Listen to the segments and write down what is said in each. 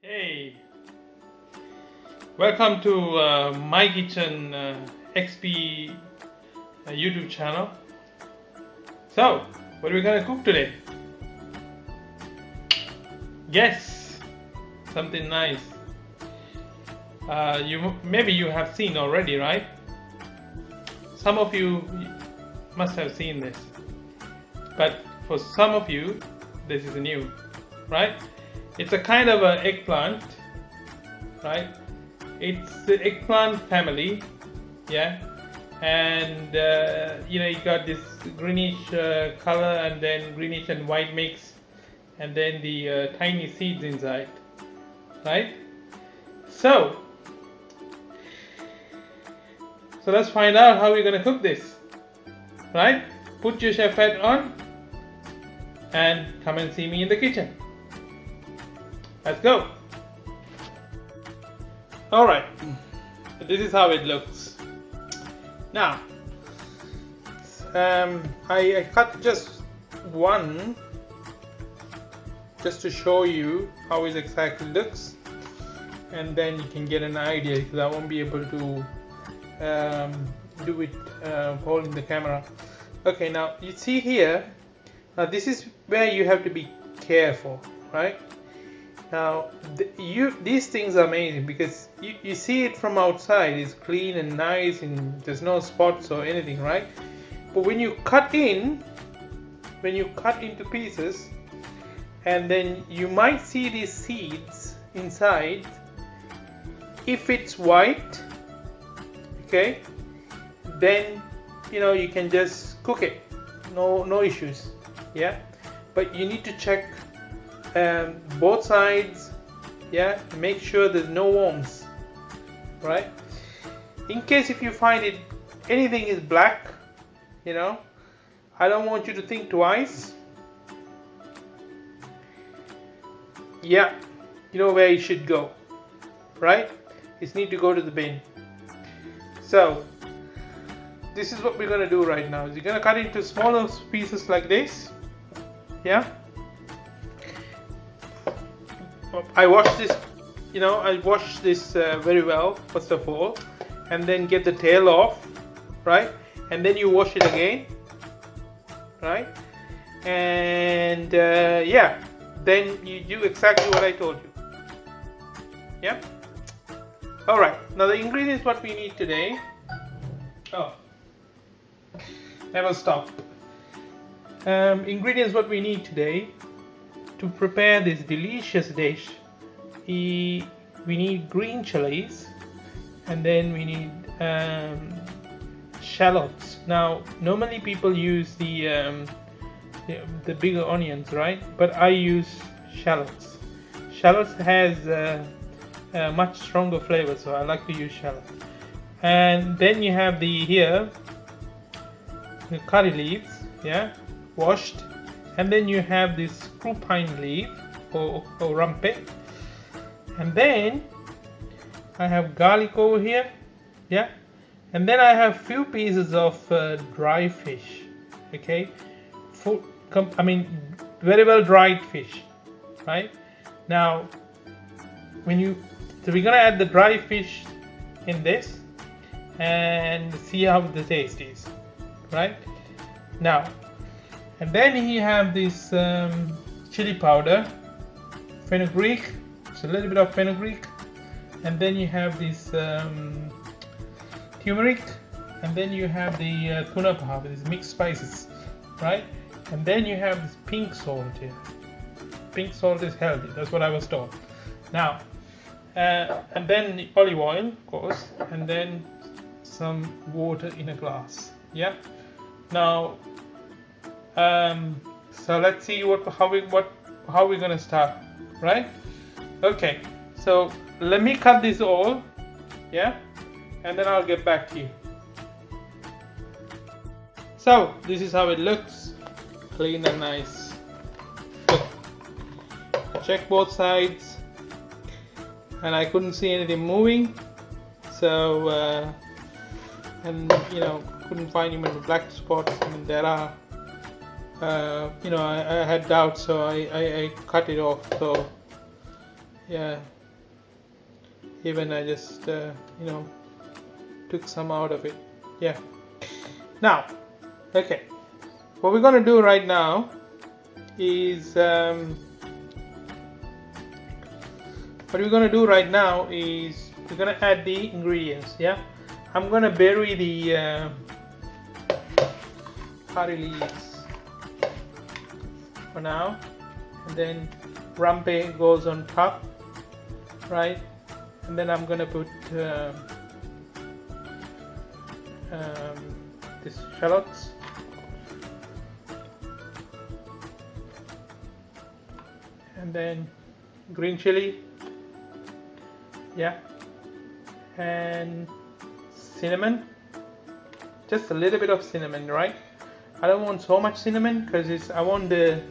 Hey, welcome to Mykitchen XP YouTube channel. So, what are we gonna cook today? Yes, something nice. Maybe you have seen already, right? Some of you must have seen this, but for some of you, this is new, right? It's a kind of an eggplant, right? It's the eggplant family, yeah. And you got this greenish color, and then greenish and white mix, and then the tiny seeds inside, right? So let's find out how we're gonna cook this, right? Put your chef hat on and come and see me in the kitchen. Let's go. Alright, this is how it looks. Now, I cut just one just to show you how it exactly looks, and then you can get an idea, because I won't be able to do it holding the camera. Okay, now you see here, now this is where you have to be careful, right? Now these things are amazing, because you see it from outside, it's clean and nice and there's no spots or anything, right? But when you cut into pieces, and then you might see these seeds inside. If it's white, okay, then you can just cook it, no issues, yeah. But you need to check both sides, yeah, make sure there's no worms, right? In case if you find anything is black, I don't want you to think twice. Yeah, you know where you should go, right? It needs to go to the bin. So this is what we're gonna do right now. You're gonna cut into smaller pieces like this, yeah. I washed this, very well, first of all, and then get the tail off, right? And then you wash it again, right? And yeah, then you do exactly what I told you. Yeah. All right. Now the ingredients what we need today. Oh, never stop. Ingredients what we need today to prepare this delicious dish. We need green chilies, and then we need shallots. Now normally people use the bigger onions, right? But I use shallots. Shallots has a much stronger flavor, so I like to use shallots. And then you have the curry leaves, yeah, washed. And then you have this screw-pine leaf or rampe. And then I have garlic over here, yeah. And then I have few pieces of dry fish, okay. Very well dried fish, right? Now, so we're gonna add the dry fish in this and see how the taste is, right? Now. And then you have this chili powder, fenugreek, so a little bit of fenugreek, and then you have this turmeric, and then you have the tuna powder, these mixed spices, right? And then you have this pink salt here. Pink salt is healthy, that's what I was told. Now, and then the olive oil, of course, and then some water in a glass, yeah? Now, so let's see how we're gonna start, right? Okay, so let me cut this all, yeah, and then I'll get back to you. So this is how it looks, clean and nice. Look, check both sides, and I couldn't see anything moving, so and couldn't find even the black spots. I mean, there are. I had doubts, so I cut it off. So Yeah, even I just you know, took some out of it. Yeah. Now, okay, what we're gonna do right now is we're gonna add the ingredients. Yeah, I'm gonna bury the curry leaves for now, and then rampe goes on top, right? And then I'm gonna put this shallots, and then green chili, yeah, and cinnamon, just a little bit of cinnamon, right? I don't want so much cinnamon because I want the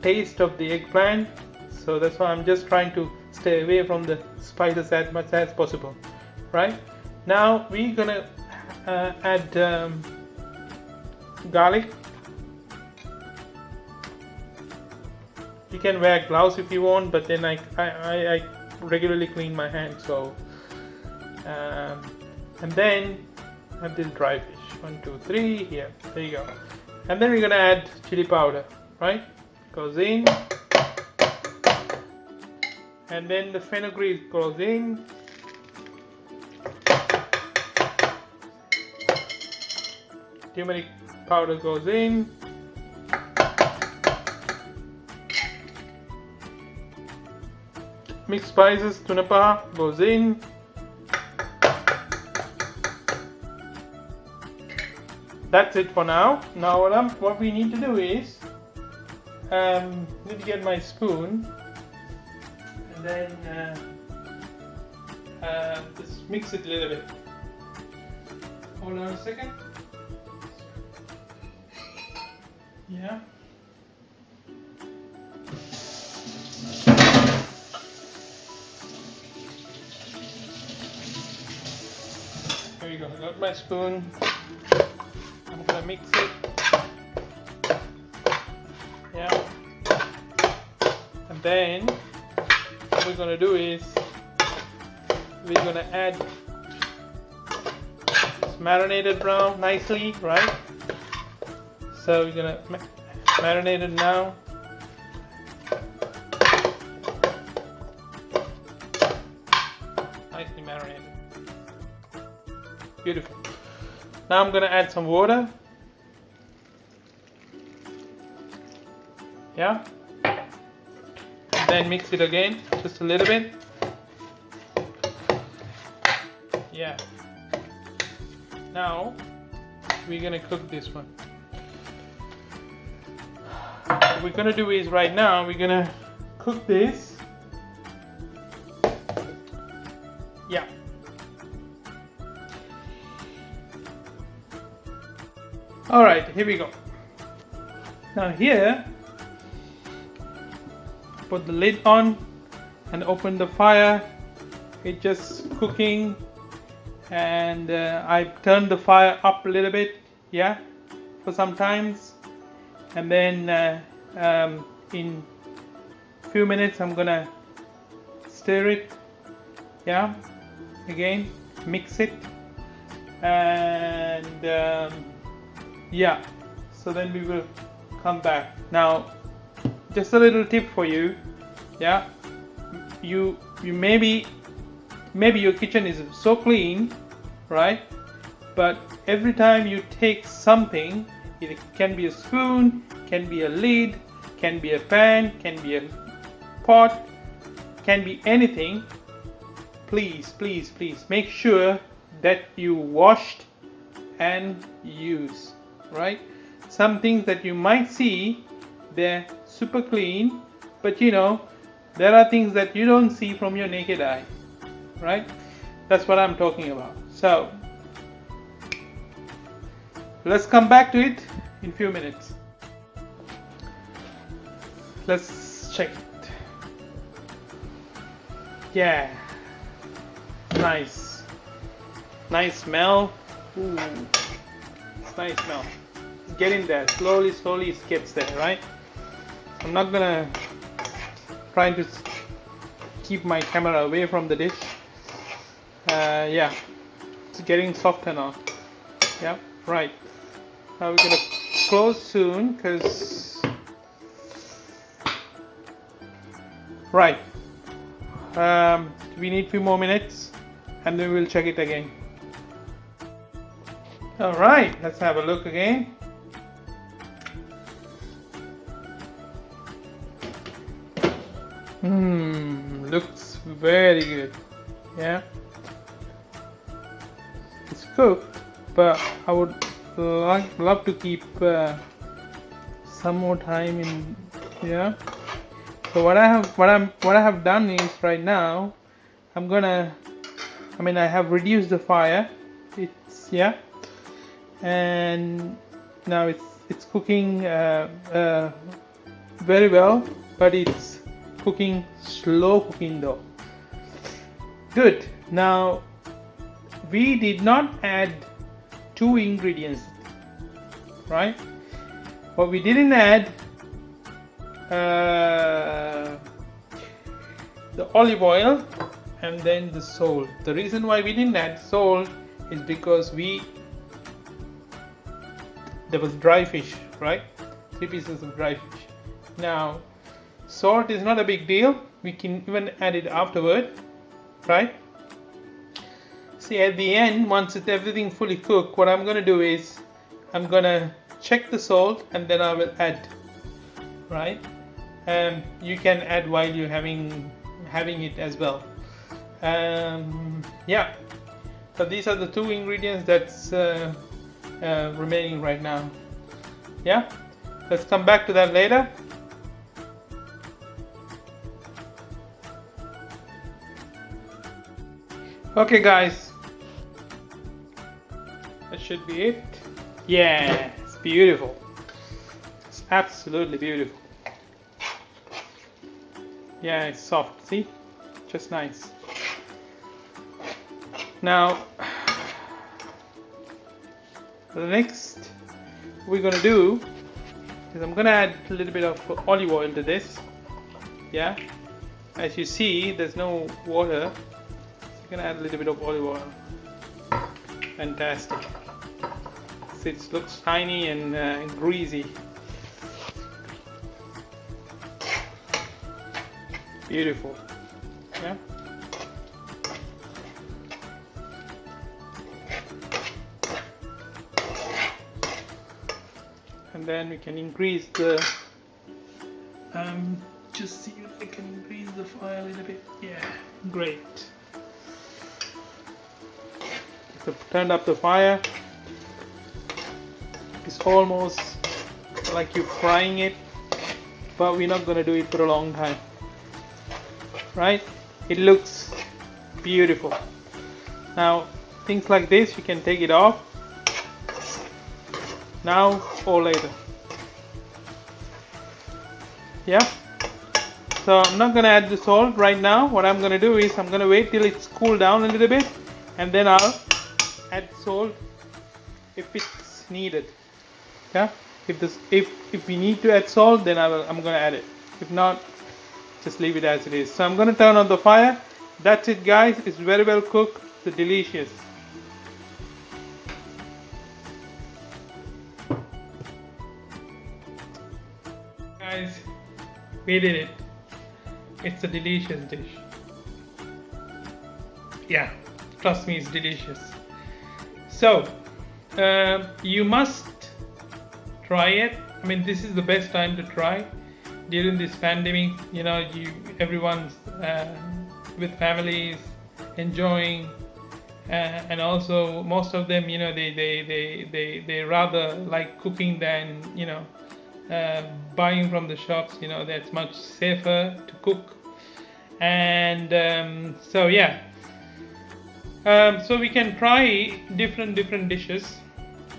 taste of the eggplant, so that's why I'm just trying to stay away from the spices as much as possible, right? Now we're gonna add garlic. You can wear gloves if you want, but then I regularly clean my hands, so and then add this dry fish. 1, 2, 3. Here, there you go. And then we're gonna add chili powder, right? Goes in, and then the fenugreek goes in. Turmeric powder goes in. Mixed spices, tunapa goes in. That's it for now. Now what we need to do is need to get my spoon and then just mix it a little bit. Hold on a second. Yeah. There you go. I got my spoon. I'm gonna mix it. Yeah. And then what we're gonna do is we're gonna add this marinated brown nicely, right? So we're gonna marinate it now. Nicely marinated. Beautiful. Now I'm gonna add some water. Yeah. And then mix it again, just a little bit. Yeah. Now we're gonna cook this one. What we're gonna do is right now we're gonna cook this. Yeah. Alright, here we go. Now here, put the lid on and open the fire. It's just cooking, and I've turned the fire up a little bit, yeah, for some times. And then in a few minutes I'm gonna stir it, yeah, again, mix it, and yeah, so then we will come back. Now just a little tip for you, yeah, you maybe your kitchen is so clean, right, but every time you take something, it can be a spoon, can be a lid, can be a pan, can be a pot, can be anything, please make sure that you washed and use, right? Some things that you might see, they're super clean, but you know, there are things that you don't see from your naked eye, right? That's what I'm talking about. So let's come back to it in a few minutes. Let's check it. Yeah, nice smell. Ooh, it's nice smell. It's getting there. Slowly it gets there, right? I'm not gonna try to keep my camera away from the dish. Yeah, it's getting softer now. Yeah, right. Now we're gonna close soon because right. We need a few more minutes and then we'll check it again. Alright, let's have a look again. Looks very good. Yeah, it's cooked, but I would love to keep some more time in. Yeah. So what I have done is right now I have reduced the fire. It's and now it's cooking very well, but it's slow cooking though. Good. Now we did not add 2 ingredients, right? What we didn't add the olive oil and then the salt. The reason why we didn't add salt is because there was dry fish, right? 3 pieces of dry fish. Now salt is not a big deal, we can even add it afterward, right? See, at the end, once everything fully cooked, what I'm going to do is I'm going to check the salt and then I will add, right? You can add while you're having it as well. Yeah, so these are the 2 ingredients that's remaining right now. Yeah, let's come back to that later. Okay guys, that should be it. Yeah, it's beautiful. It's absolutely beautiful. Yeah, it's soft, see? Just nice. Now, the next we're gonna do is I'm gonna add a little bit of olive oil to this. Yeah, as you see, there's no water. I'm gonna add a little bit of olive oil. Fantastic. It looks tiny and greasy. Beautiful. Yeah. And then we can increase the just see if I can increase the fire a little bit. Yeah, great. So turned up the fire. It's almost like you're frying it, but we're not gonna do it for a long time, right? It looks beautiful. Now things like this you can take it off now or later. Yeah, so I'm not gonna add the salt right now. What I'm gonna do is I'm gonna wait till it's cooled down a little bit and then I'll add salt if it's needed. Yeah, if we need to add salt, then I'm gonna add it. If not, just leave it as it is. So I'm gonna turn on the fire. That's it guys, it's very well cooked. It's delicious. Guys, we did it. It's a delicious dish. Yeah, trust me, it's delicious. So you must try it. I mean, this is the best time to try during this pandemic. You know, everyone's with families enjoying, and also most of them, you know, they rather like cooking than, you know, buying from the shops. You know, that's much safer to cook. And so yeah, so we can try different dishes.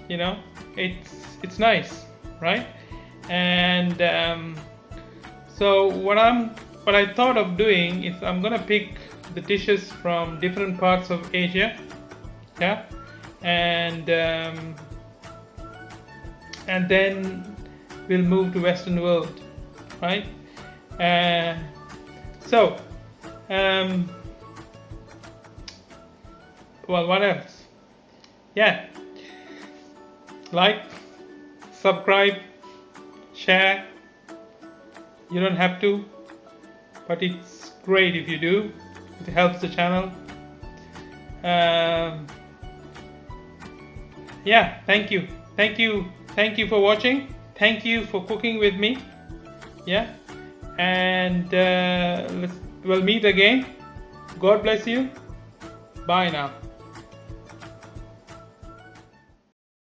You know, it's nice, right? And so what I thought of doing is I'm gonna pick the dishes from different parts of Asia, yeah, and then we'll move to Western world, right? So Well, what else? Yeah, like, subscribe, share. You don't have to, but it's great if you do. It helps the channel. Yeah, thank you for watching. Thank you for cooking with me. Yeah, and we'll meet again. God bless you. Bye now.